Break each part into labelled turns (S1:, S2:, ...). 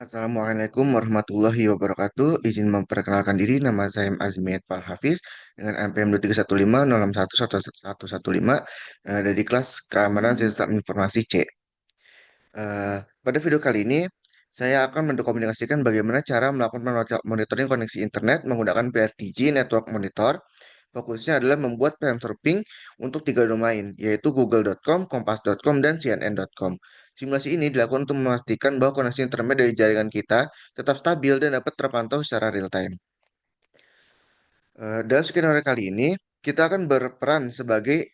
S1: Assalamualaikum warahmatullahi wabarakatuh. Izin memperkenalkan diri, nama saya Azmi Fal Hafiz dengan NPM 23150611115 dari kelas Keamanan Sistem Informasi C. Pada video kali ini, saya akan mendokumentasikan bagaimana cara melakukan monitoring koneksi internet menggunakan PRTG Network Monitor. Fokusnya adalah membuat sensor ping untuk tiga domain, yaitu google.com, kompas.com, dan cnn.com. Simulasi ini dilakukan untuk memastikan bahwa koneksi internet dari jaringan kita tetap stabil dan dapat terpantau secara real time. Dalam skenario kali ini, kita akan berperan sebagai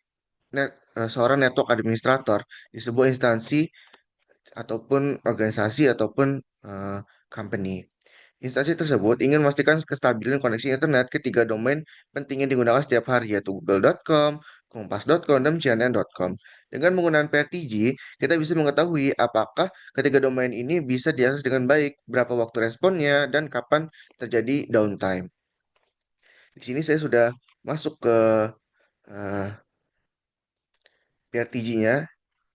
S1: seorang network administrator di sebuah instansi ataupun organisasi ataupun eh, company. Instansi tersebut ingin memastikan kestabilan koneksi internet ketiga domain penting yang digunakan setiap hari, yaitu google.com, kompas.com, dan cnn.com. Dengan menggunakan PRTG, kita bisa mengetahui apakah ketiga domain ini bisa diakses dengan baik, berapa waktu responnya, dan kapan terjadi downtime. Di sini saya sudah masuk ke PRTG-nya.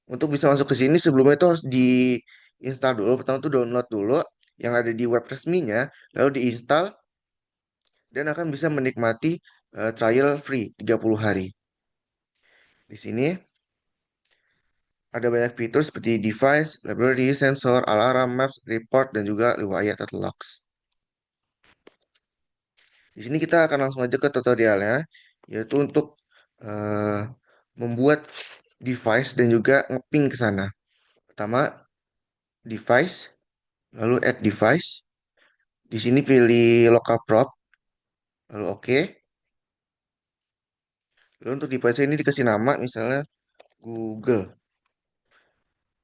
S1: Untuk bisa masuk ke sini sebelumnya itu harus diinstal dulu. Pertama itu download dulu yang ada di web resminya, lalu diinstal dan akan bisa menikmati trial free 30 hari. Di sini ada banyak fitur seperti device, library, sensor, alarm, maps, report, dan juga riwayat atau logs. Di sini kita akan langsung aja ke tutorialnya, yaitu untuk eh, membuat device dan juga ngeping ke sana. Pertama, device, lalu add device. Di sini pilih local prop, lalu oke. Lalu untuk device ini dikasih nama misalnya Google.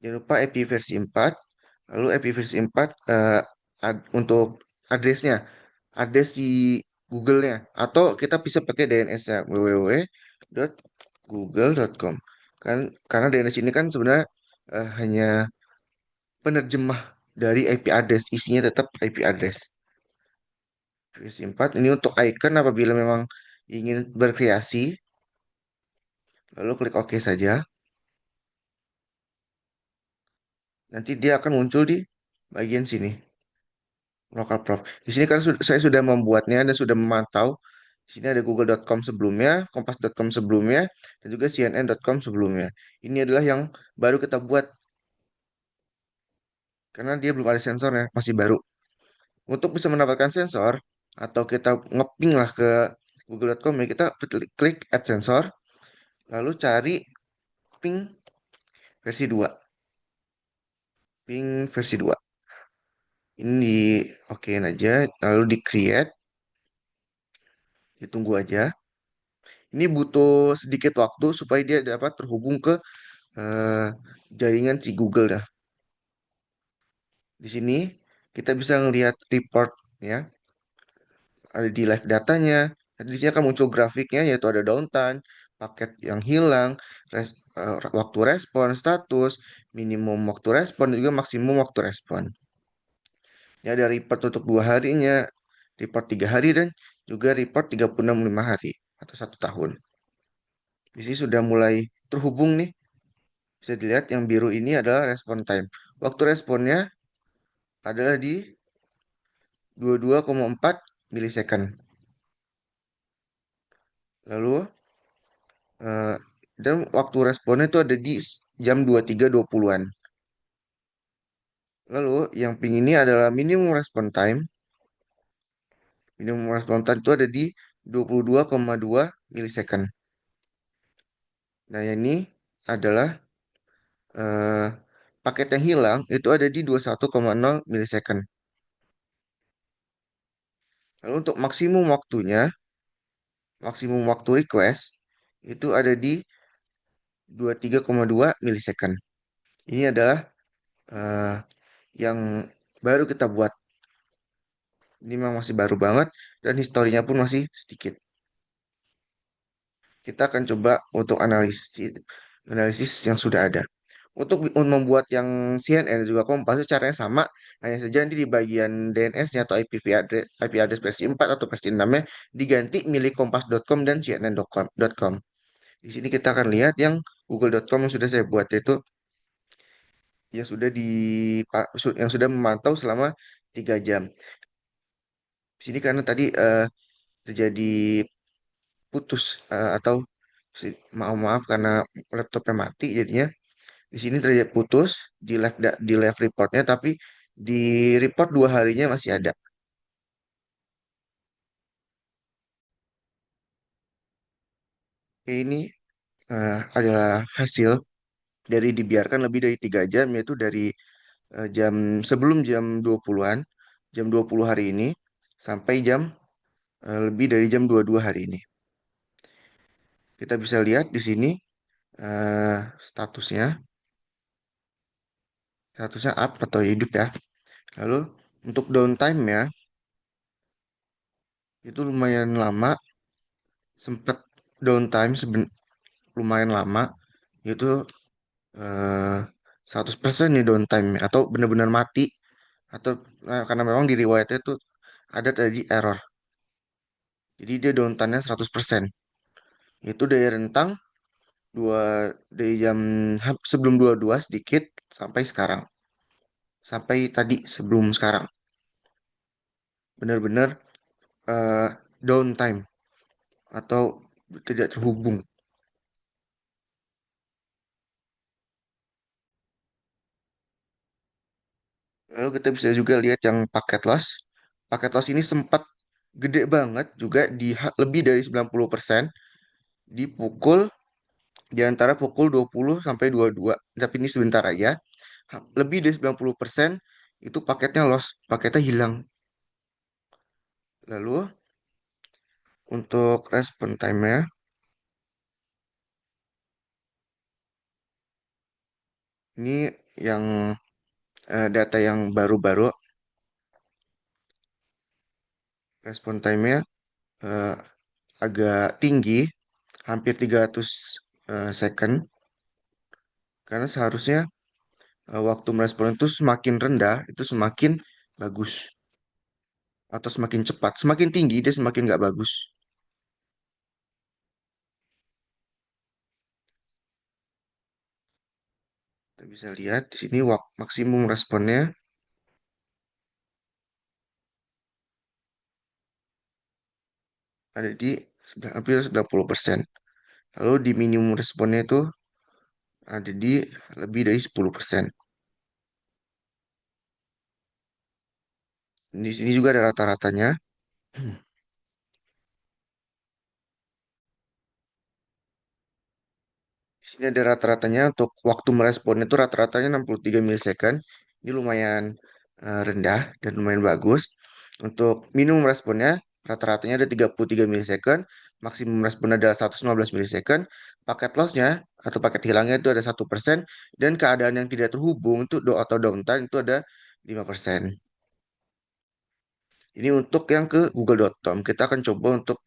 S1: Jangan lupa IP versi 4. Lalu IP versi 4 untuk addressnya. Ada si Google-nya. Atau kita bisa pakai DNS-nya www.google.com. Karena DNS ini kan sebenarnya hanya penerjemah dari IP address. Isinya tetap IP address. Versi 4 ini untuk icon apabila memang ingin berkreasi. Lalu klik OK saja. Nanti dia akan muncul di bagian sini. Local Prof. Di sini kan saya sudah membuatnya dan sudah memantau. Di sini ada google.com sebelumnya, kompas.com sebelumnya, dan juga cnn.com sebelumnya. Ini adalah yang baru kita buat karena dia belum ada sensornya, masih baru. Untuk bisa mendapatkan sensor atau kita ngeping lah ke google.com ya kita klik add sensor, lalu cari ping versi 2. Ping versi 2. Ini di okein aja, lalu di create, ditunggu aja. Ini butuh sedikit waktu supaya dia dapat terhubung ke eh, jaringan si Google dah. Di sini kita bisa ngelihat report ya, ada di live datanya. Nanti di sini akan muncul grafiknya yaitu ada downtime, paket yang hilang, waktu respon, status, minimum waktu respon, dan juga maksimum waktu respon. Ini ada report untuk 2 harinya, report 3 hari, dan juga report 36 hari atau 1 tahun. Di sini sudah mulai terhubung nih. Bisa dilihat yang biru ini adalah respon time. Waktu responnya adalah di 22,4 milisecond. Lalu eh, dan waktu responnya itu ada di jam 23.20-an. Lalu yang ping ini adalah minimum respon time. Minimum respon time itu ada di 22,2 milisecond. Nah, ini adalah eh, paket yang hilang itu ada di 21,0 milisecond. Lalu untuk maksimum waktu request itu ada di 23,2 milisecond. Ini adalah eh, yang baru kita buat. Ini memang masih baru banget dan historinya pun masih sedikit. Kita akan coba untuk analisis yang sudah ada. Untuk membuat yang CNN dan juga Kompas itu caranya sama, hanya saja nanti di bagian DNS-nya atau IP address versi 4 atau versi 6-nya diganti milik kompas.com dan cnn.com. Di sini kita akan lihat yang google.com yang sudah saya buat yaitu yang sudah yang sudah memantau selama 3 jam. Di sini karena tadi terjadi putus atau maaf maaf karena laptopnya mati jadinya di sini terjadi putus di live reportnya tapi di report 2 harinya masih ada. Oke, ini adalah hasil dari dibiarkan lebih dari 3 jam yaitu dari sebelum jam 20-an jam 20 hari ini sampai lebih dari jam 22 hari ini. Kita bisa lihat di sini eh, statusnya statusnya up atau hidup ya. Lalu untuk downtime ya itu lumayan lama, sempat downtime lumayan lama, itu eh, 100% nih downtime atau benar-benar mati atau karena memang di riwayatnya itu ada tadi error. Jadi dia downtime-nya 100%. Itu dari rentang dua dari jam sebelum 22 sedikit sampai sekarang. Sampai tadi sebelum sekarang. Benar-benar eh, downtime atau tidak terhubung. Lalu kita bisa juga lihat yang paket loss. Paket loss ini sempat gede banget juga lebih dari 90% di di antara pukul 20 sampai 22. Tapi ini sebentar aja. Lebih dari 90% itu paketnya loss, paketnya hilang. Lalu untuk respon time-nya, ini yang data yang baru-baru, respon time-nya eh, agak tinggi, hampir 300 second, karena seharusnya waktu merespon itu semakin rendah, itu semakin bagus. Atau semakin cepat. Semakin tinggi, dia semakin nggak bagus. Kita bisa lihat di sini maksimum responnya ada di hampir 90%. Lalu di minimum responnya itu ada di lebih dari 10%. Di sini juga ada rata-ratanya. Di sini ada rata-ratanya untuk waktu merespon itu rata-ratanya 63 milisecond. Ini lumayan rendah dan lumayan bagus. Untuk minimum responnya rata-ratanya ada 33 milisecond. Maksimum responnya adalah 115 milisecond. Paket lossnya atau paket hilangnya itu ada 1%. Dan keadaan yang tidak terhubung itu atau downtime itu ada 5%. Ini untuk yang ke google.com. Kita akan coba untuk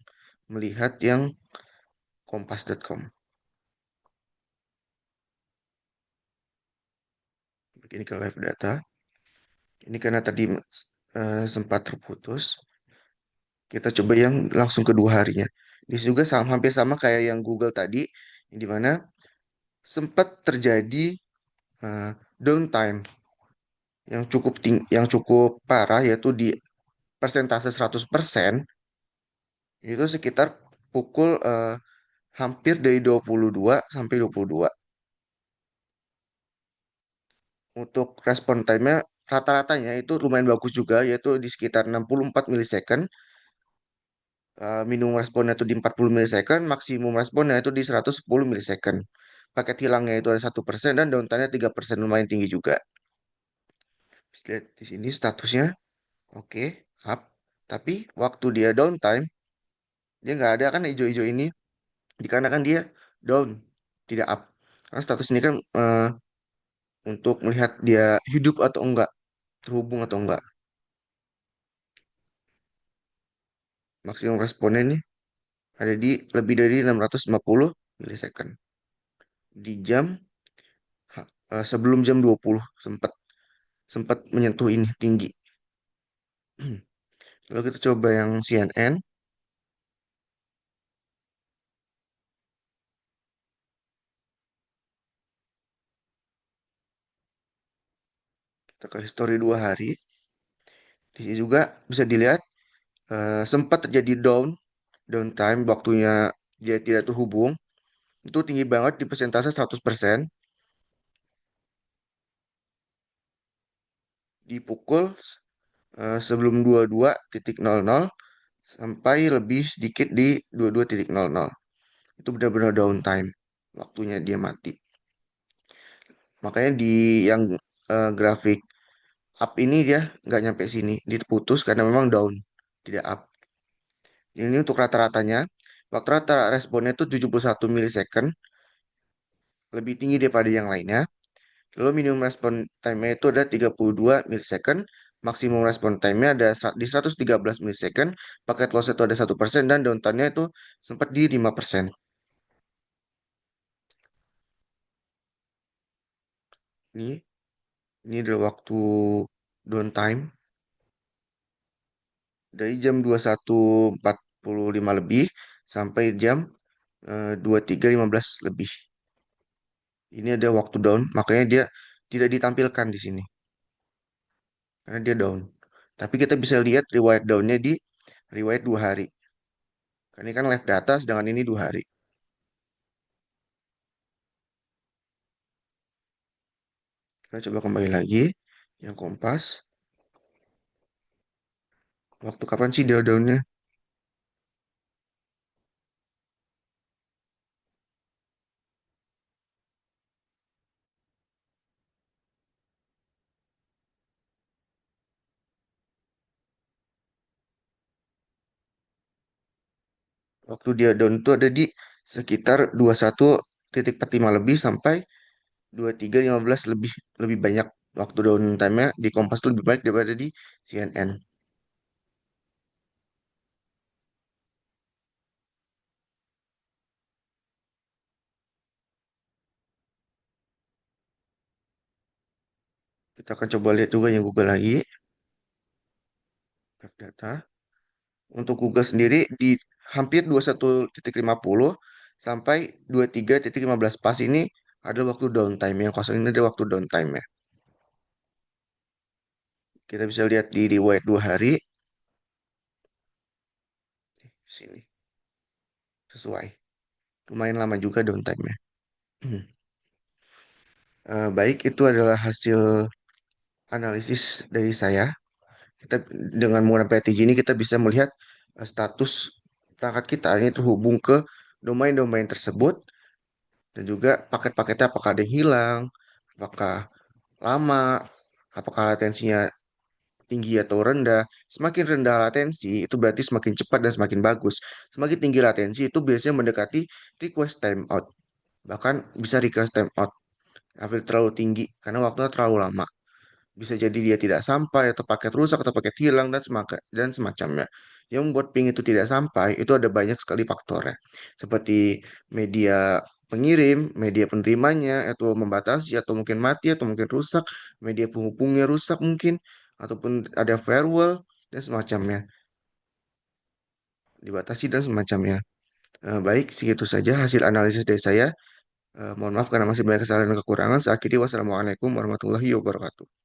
S1: melihat yang kompas.com. Ini ke live data. Ini karena tadi sempat terputus. Kita coba yang langsung kedua harinya. Di sini juga hampir sama kayak yang Google tadi, di mana sempat terjadi eh, downtime yang cukup parah, yaitu di persentase 100%, itu sekitar pukul hampir dari 22 sampai 22. Untuk respon time-nya rata-ratanya itu lumayan bagus juga, yaitu di sekitar 64 milisecond. Minimum responnya itu di 40 milisecond, maksimum responnya itu di 110 milisecond. Paket hilangnya itu ada 1% dan downtime-nya 3%, lumayan tinggi juga. Bisa lihat di sini statusnya, oke, up. Tapi waktu dia downtime, dia nggak ada kan hijau-hijau ini, dikarenakan dia down, tidak up. Karena status ini kan untuk melihat dia hidup atau enggak, terhubung atau enggak. Maksimum responnya ini ada di lebih dari 650 milisecond. Di sebelum jam 20 sempat sempat menyentuh ini tinggi. Lalu kita coba yang CNN. ke history 2 hari. Di sini juga bisa dilihat sempat terjadi downtime waktunya dia tidak terhubung. Itu tinggi banget di persentase 100% di pukul sebelum 22.00 sampai lebih sedikit di 22.00. Itu benar-benar downtime waktunya dia mati. Makanya di yang grafik up ini dia nggak nyampe sini, diputus karena memang down, tidak up. Ini untuk rata-ratanya, waktu rata responnya itu 71 millisecond, lebih tinggi daripada yang lainnya. Lalu minimum respon time-nya itu ada 32 millisecond, maksimum respon time-nya ada di 113 millisecond, paket loss itu ada 1% dan downtime-nya itu sempat di 5%. Ini, ini adalah waktu downtime dari jam 21.45 lebih sampai jam 23.15 lebih. Ini ada waktu down, makanya dia tidak ditampilkan di sini karena dia down. Tapi kita bisa lihat riwayat downnya di riwayat 2 hari. Karena ini kan live data, sedangkan ini 2 hari. Kita coba kembali lagi yang Kompas. Waktu kapan sih dia downnya? Waktu dia down itu ada di sekitar 21.45 lebih sampai 23.15 lebih lebih banyak. Waktu down time-nya di Kompas itu lebih baik daripada di CNN. Kita akan coba lihat juga yang Google lagi. Graph data. Untuk Google sendiri di hampir 21.50 sampai 23.15 pas ini ada waktu downtime. Yang kosong ini ada waktu downtime ya. Kita bisa lihat di riwayat 2 hari. Sini. Sesuai. Lumayan lama juga downtime-nya. Baik, itu adalah hasil analisis dari saya. Kita dengan menggunakan PTG ini kita bisa melihat status perangkat kita ini terhubung ke domain-domain tersebut dan juga paket-paketnya apakah ada yang hilang, apakah lama, apakah latensinya tinggi atau rendah. Semakin rendah latensi itu berarti semakin cepat dan semakin bagus. Semakin tinggi latensi itu biasanya mendekati request timeout. Bahkan bisa request timeout hampir terlalu tinggi karena waktunya terlalu lama. Bisa jadi dia tidak sampai atau paket rusak atau paket hilang dan semacamnya. Yang membuat ping itu tidak sampai itu ada banyak sekali faktornya. Seperti media pengirim, media penerimanya, atau membatasi, atau mungkin mati, atau mungkin rusak, media penghubungnya rusak mungkin, ataupun ada firewall dan semacamnya, dibatasi dan semacamnya. Baik, segitu saja hasil analisis dari saya. Mohon maaf karena masih banyak kesalahan dan kekurangan. Saya akhiri, wassalamualaikum warahmatullahi wabarakatuh.